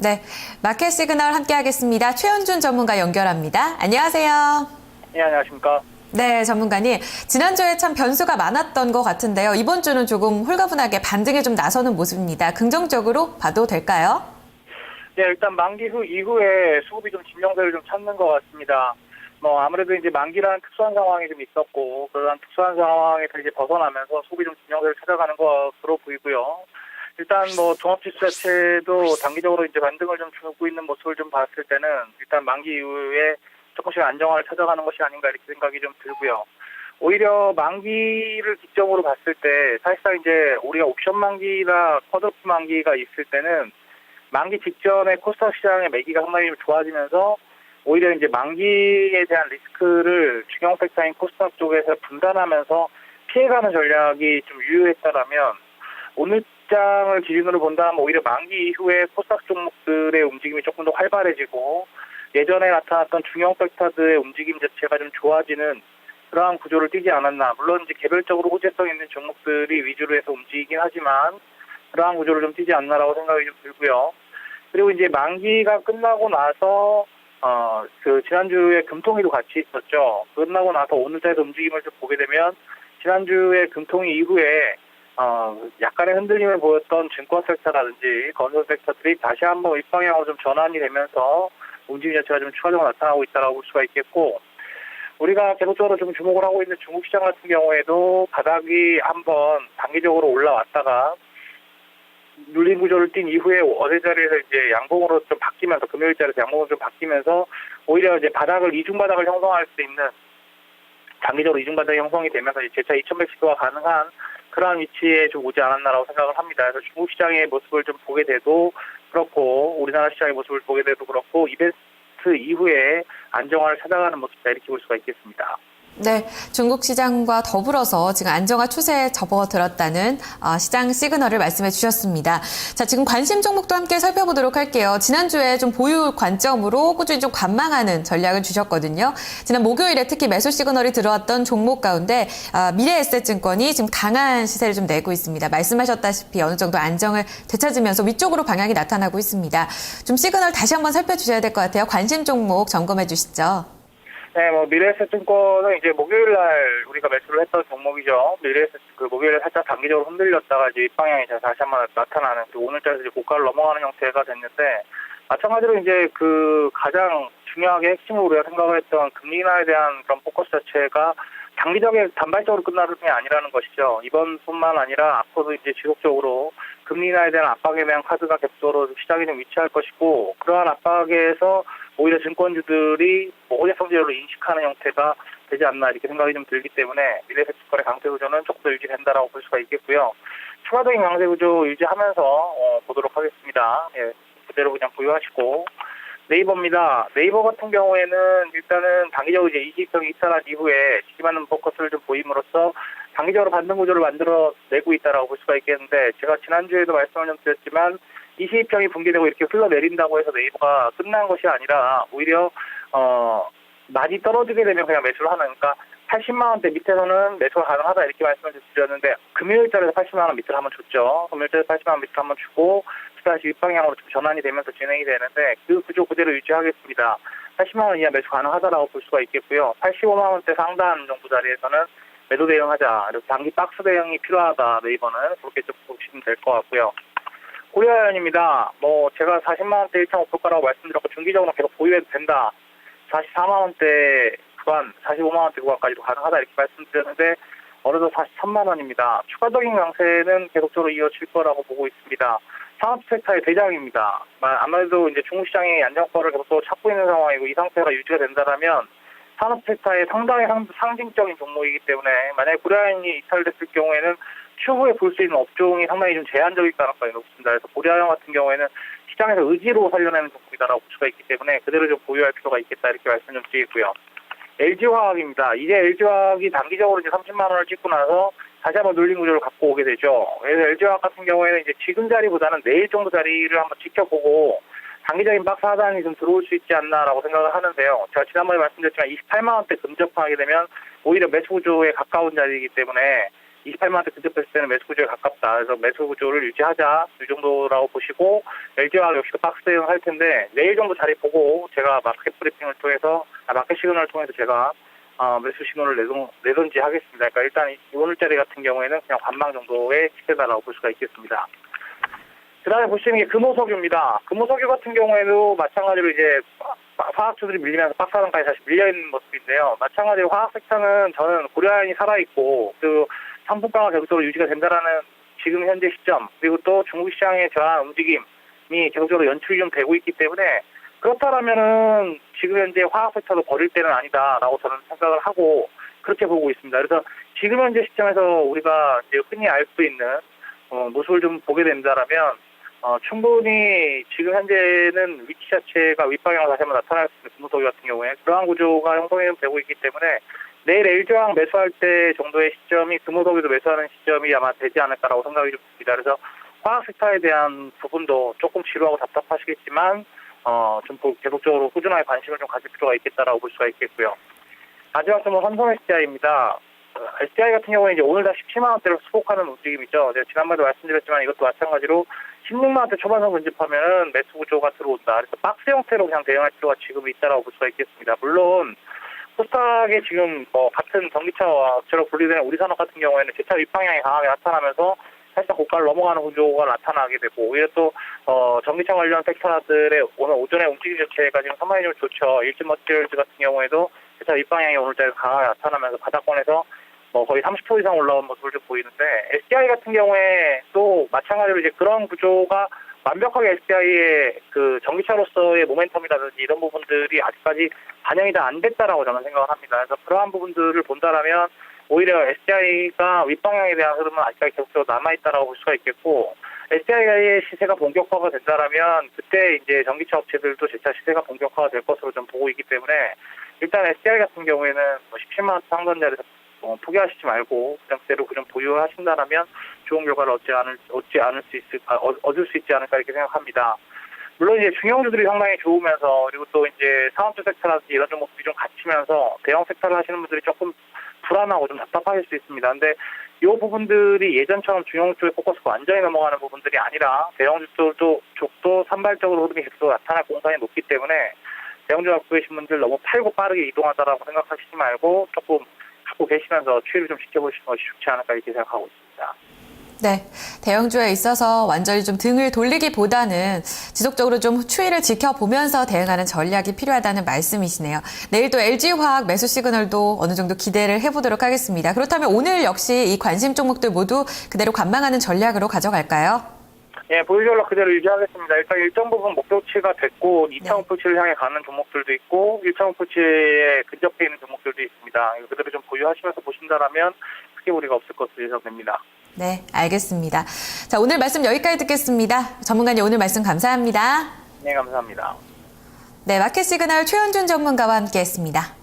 네, 마켓 시그널 함께 하겠습니다. 최현준 전문가 연결합니다. 안녕하세요. 네, 안녕하십니까. 네, 전문가님. 지난주에 참 변수가 많았던 것 같은데요. 이번 주는 조금 홀가분하게 반등에 좀 나서는 모습입니다. 긍정적으로 봐도 될까요? 네, 일단 만기 이후에 수급이 좀 진정세를 좀 찾는 것 같습니다. 아무래도 이제 만기라는 특수한 상황이 좀 있었고, 그런 특수한 상황에서 이제 벗어나면서 수급이 좀 진정세를 찾아가는 것으로 보이고요. 일단 종합지수 자체도 단기적으로 이제 반등을 좀 주고 있는 모습을 좀 봤을 때는 일단 만기 이후에 조금씩 안정화를 찾아가는 것이 아닌가 이렇게 생각이 좀 들고요. 오히려 만기를 기점으로 봤을 때 사실상 이제 우리가 옵션 만기나 컷오프 만기가 있을 때는 만기 직전에 코스닥 시장의 매기가 상당히 좀 좋아지면서 오히려 이제 만기에 대한 리스크를 중형 팩터인 코스닥 쪽에서 분단하면서 피해가는 전략이 좀 유효했다라면 오늘 장을 기준으로 본다면 오히려 만기 이후에 코스닥 종목들의 움직임이 조금 더 활발해지고 예전에 나타났던 중형 팩터들의 움직임 자체가 좀 좋아지는 그러한 구조를 띠지 않았나. 물론 이제 개별적으로 호재성 있는 종목들이 위주로 해서 움직이긴 하지만 그러한 구조를 좀 띠지 않나라고 생각이 좀 들고요. 그리고 이제 만기가 끝나고 나서 지난주에 금통위도 같이 있었죠. 끝나고 나서 오늘자에서 움직임을 좀 보게 되면 지난주에 금통위 이후에 약간의 흔들림을 보였던 증권 섹터라든지 건설 섹터들이 다시 한번 윗방향으로 좀 전환이 되면서 움직임 자체가 좀 추가적으로 나타나고 있다고 볼 수가 있겠고, 우리가 계속적으로 좀 주목을 하고 있는 중국 시장 같은 경우에도 바닥이 한번 단기적으로 올라왔다가 눌림 구조를 띈 이후에 어제 자리에서 이제 양봉으로 좀 바뀌면서 금요일 자리에서 양봉으로 좀 바뀌면서 오히려 이제 이중 바닥을 형성할 수 있는 단기적으로 이중 바닥이 형성이 되면서 재차 2110도가 가능한 그러한 위치에 좀 오지 않았나라고 생각을 합니다. 그래서 중국 시장의 모습을 좀 보게 돼도 그렇고 우리나라 시장의 모습을 보게 돼도 그렇고 이벤트 이후에 안정화를 찾아가는 모습이다 이렇게 볼 수가 있겠습니다. 네, 중국 시장과 더불어서 지금 안정화 추세에 접어들었다는 시장 시그널을 말씀해 주셨습니다. 자, 지금 관심 종목도 함께 살펴보도록 할게요. 지난주에 좀 보유 관점으로 꾸준히 좀 관망하는 전략을 주셨거든요. 지난 목요일에 특히 매수 시그널이 들어왔던 종목 가운데 미래에셋증권이 지금 강한 시세를 좀 내고 있습니다. 말씀하셨다시피 어느 정도 안정을 되찾으면서 위쪽으로 방향이 나타나고 있습니다. 좀 시그널 다시 한번 살펴주셔야 될 것 같아요. 관심 종목 점검해 주시죠. 네, 미래에셋증권은 이제 목요일 날 우리가 매수를 했던 종목이죠. 미래에셋 목요일에 살짝 단기적으로 흔들렸다가 이제 윗방향이 다시 한번 나타나는 오늘자에서 이제 고가를 넘어가는 형태가 됐는데, 마찬가지로 이제 가장 중요하게 핵심으로 우리가 생각을 했던 금리 인하에 대한 그런 포커스 자체가 단발적으로 끝나는 게 아니라는 것이죠. 이번뿐만 아니라 앞으로도 이제 지속적으로 금리 인하에 대한 압박에 대한 카드가 계속적으로 시장에 좀 위치할 것이고, 그러한 압박에서 오히려 증권주들이 호재성 제로로 인식하는 형태가 되지 않나 이렇게 생각이 좀 들기 때문에 미래에셋증권의 강세 구조는 조금 더 유지된다라고 볼 수가 있겠고요. 추가적인 강세 구조 유지하면서 보도록 하겠습니다. 예, 그대로 그냥 보유하시고. 네이버입니다. 네이버 같은 경우에는 일단은 단기적으로 이제 이직성이 입산한 이후에 지지받는 포커스를 좀 보임으로써 단기적으로 반등 구조를 만들어내고 있다라고 볼 수가 있겠는데, 제가 지난주에도 말씀을 좀 드렸지만 22평이 붕괴되고 이렇게 흘러내린다고 해서 네이버가 끝난 것이 아니라 오히려 많이 떨어지게 되면 그냥 매수를 하는, 그러니까 80만 원대 밑에서는 매수가 가능하다 이렇게 말씀을 드렸는데 금요일자리에서 80만 원 밑을 한번 줬죠. 금요일자리에서 80만 원 밑을 한번 주고 다시 윗방향으로 좀 전환이 되면서 진행이 되는데 그 구조 그대로 유지하겠습니다. 80만 원 이하 매수 가능하다라고 볼 수가 있겠고요. 85만 원대 상단 정도 자리에서는 매도 대응하자. 이렇게 단기 박스 대응이 필요하다. 네이버는 그렇게 좀 보시면 될 것 같고요. 코리아연입니다. 제가 40만 원대 1.5%라고 말씀드렸고 중기적으로 계속 보유해도 된다. 44만 원대 구간, 45만 원대 구간까지도 가능하다 이렇게 말씀드렸는데 어느덧 43만 원입니다. 추가적인 강세는 계속적으로 이어질 거라고 보고 있습니다. 산업 섹터의 대장입니다. 아무래도 이제 중국 시장의 안정권을 계속 찾고 있는 상황이고 이 상태가 유지가 된다면 산업 섹터의 상당히 상징적인 종목이기 때문에 만약에 고려아연이 이탈됐을 경우에는 추후에 볼 수 있는 업종이 상당히 좀 제한적일 가능성이 높습니다. 그래서 고려아연 같은 경우에는 시장에서 의지로 살려내는 종목이다라고 볼 수가 있기 때문에 그대로 좀 보유할 필요가 있겠다 이렇게 말씀 좀 드리고요. LG화학입니다. 이제 LG화학이 단기적으로 이제 30만 원을 찍고 나서 다시 한번 눌림 구조를 갖고 오게 되죠. 그래서 LG화학 같은 경우에는 이제 지금 자리보다는 내일 정도 자리를 한번 지켜보고 단기적인 박스 하단이 좀 들어올 수 있지 않나라고 생각을 하는데요. 제가 지난번에 말씀드렸지만 28만 원대 근접하게 되면 오히려 매수 구조에 가까운 자리이기 때문에 28만 원대 근접했을 때는 매수 구조에 가깝다. 그래서 매수 구조를 유지하자. 이 정도라고 보시고 LG화학 역시도 박스 대응할 텐데 내일 정도 자리 보고 제가 마켓 브리핑을 통해서 마켓 시그널을 통해서 제가 매수 신호를 내던지 하겠습니다. 그러니까 일단 오늘자리 같은 경우에는 그냥 관망 정도의 시세다라고 볼 수가 있겠습니다. 그 다음에 보시는 게 금호석유입니다. 금호석유 같은 경우에도 마찬가지로 이제 화학주들이 밀리면서 박스하단까지 다시 밀려있는 모습인데요. 마찬가지로 화학 섹터는 저는 고려아연이 살아있고 그 상품가가 계속적으로 유지가 된다라는 지금 현재 시점, 그리고 또 중국 시장의 저한 움직임이 계속적으로 연출이 좀 되고 있기 때문에 그렇다라면은 지금 현재 화학 섹터도 버릴 때는 아니다라고 저는 생각을 하고 그렇게 보고 있습니다. 그래서 지금 현재 시점에서 우리가 이제 흔히 알 수 있는 모습을 좀 보게 된다라면 충분히 지금 현재는 위치 자체가 윗방향으로 다시 한번 나타날 수 있는 금호석유 같은 경우에 그러한 구조가 형성이 되고 있기 때문에 내일 LG화학 매수할 때 정도의 시점이 금호석유도 매수하는 시점이 아마 되지 않을까라고 생각이 좀 듭니다. 그래서 화학 섹터에 대한 부분도 조금 지루하고 답답하시겠지만 좀 계속적으로 꾸준하게 관심을 좀 가질 필요가 있겠다라고 볼 수가 있겠고요. 마지막 점은 삼성 SDI입니다. SDI 같은 경우에 이제 오늘 다 17만 원대로 수복하는 움직임이죠. 제가 지난번에도 말씀드렸지만 이것도 마찬가지로 16만 원대 초반선 근접하면은 매수 구조가 들어온다. 그래서 박스 형태로 그냥 대응할 필요가 지금 있다라고 볼 수가 있겠습니다. 물론 코스닥의 지금 같은 전기차와 업체로 분리되는 우리산업 같은 경우에는 재차 윗방향이 강하게 나타나면서 살짝 고가를 넘어가는 구조가 나타나게 되고 오히려 또 전기차 관련 섹터들의 오늘 오전에 움직임 자체가 지금 상당히 좀 좋죠. 일진머티리얼즈 같은 경우에도 재차 윗방향이 오늘자리 강하게 나타나면서 바닥권에서 거의 30% 이상 올라온 모습을 좀 보이는데 SDI 같은 경우에 또 마찬가지로 이제 그런 구조가 완벽하게 SDI의 그 전기차로서의 모멘텀이라든지 이런 부분들이 아직까지 반영이 다 안 됐다라고 저는 생각을 합니다. 그래서 그러한 부분들을 본다라면 오히려 SDI가 윗방향에 대한 흐름은 아직까지 계속적으로 남아있다라고 볼 수가 있겠고 SDI의 시세가 본격화가 된다라면 그때 이제 전기차 업체들도 재차 시세가 본격화가 될 것으로 좀 보고 있기 때문에 일단 SDI 같은 경우에는 17만 원 상단자리에서 포기하시지 말고 그냥 그대로 그냥 보유하신다라면 좋은 결과를 얻을 수 있지 않을까 이렇게 생각합니다. 물론 이제 중형주들이 상당히 좋으면서 그리고 또 이제 상업주 섹터라든지 이런 종목들이 좀 갇히면서 대형 섹터를 하시는 분들이 조금 불안하고 좀 답답하실 수 있습니다. 근데 이 부분들이 예전처럼 중형 쪽에 포커스가 완전히 넘어가는 부분들이 아니라 대형 쪽도 산발적으로 흐름이 계속 나타날 공산이 높기 때문에 대형주 갖고 계신 분들 너무 팔고 빠르게 이동하다라고 생각하시지 말고 조금 갖고 계시면서 추이를 좀 지켜보시는 것이 좋지 않을까 이렇게 생각하고 있습니다. 네, 대형주에 있어서 완전히 좀 등을 돌리기보다는 지속적으로 좀 추이를 지켜보면서 대응하는 전략이 필요하다는 말씀이시네요. 내일 또 LG화학 매수 시그널도 어느 정도 기대를 해보도록 하겠습니다. 그렇다면 오늘 역시 이 관심 종목들 모두 그대로 관망하는 전략으로 가져갈까요? 예, 보유 전략 그대로 유지하겠습니다. 일단 일정 부분 목표치가 됐고 2차 목표치를 향해 가는 종목들도 있고 1차 목표치에 근접해 있는 종목들도 있습니다. 그대로 좀 보유하시면서 보신다라면 크게 무리가 없을 것으로 예상됩니다. 네, 알겠습니다. 자, 오늘 말씀 여기까지 듣겠습니다. 전문가님 오늘 말씀 감사합니다. 네, 감사합니다. 네, 마켓 시그널 최현준 전문가와 함께했습니다.